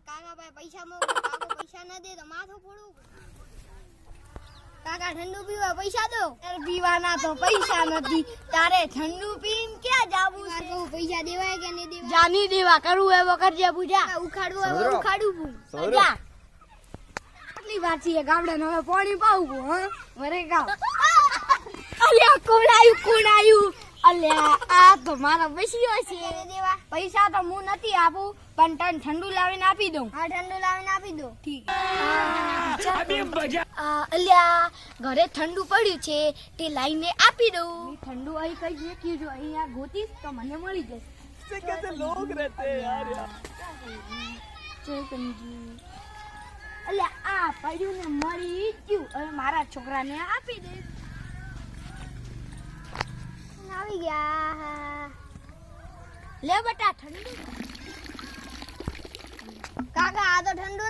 કાકા ભાઈ પૈસા મોકલો, કાકો પૈસા ન દે તો માથું ફોડું. કાકા ઠંડુ પીવા પૈસા દો. તારે પીવાના તો પૈસા નથી, તારે ઠંડુ પીને ક્યાં જાવું છે? પૈસા દેવાય કે નહીં દેવાય? જાની દેવા કરવું એવો કરજે પૂજા. ઉખાડવું હવે ઉખાડવું. જા આટલી વાત છે ગામડે હવે પાણી પાવું હા મરે ગાવ. અલ્યા કોણ આયું અલ્યા આ તો મારા પૈસા છે દેવા પૈસા તો હું નથી આપું પણ તને ઠંડુ લાવીને આપી દઉં. હા ઠંડુ લાવીને આપી દો. ઠીક અલ્યા ઘરે ઠંડુ પડ્યું છે તે લાઈને આપી દઉં. ઠંડુ અહીં કઈ દેખ્યું જો અહીંયા ગોતીશ તો મને મળી જશે. कैसे लोग रहते हैं यार અલ્યા આ પડ્યું ને મળી ગયું હવે મારા છોકરાને આપી દે. આવી ગયા. લે બટા ઠંડુ. કાકા આ તો ઠંડુ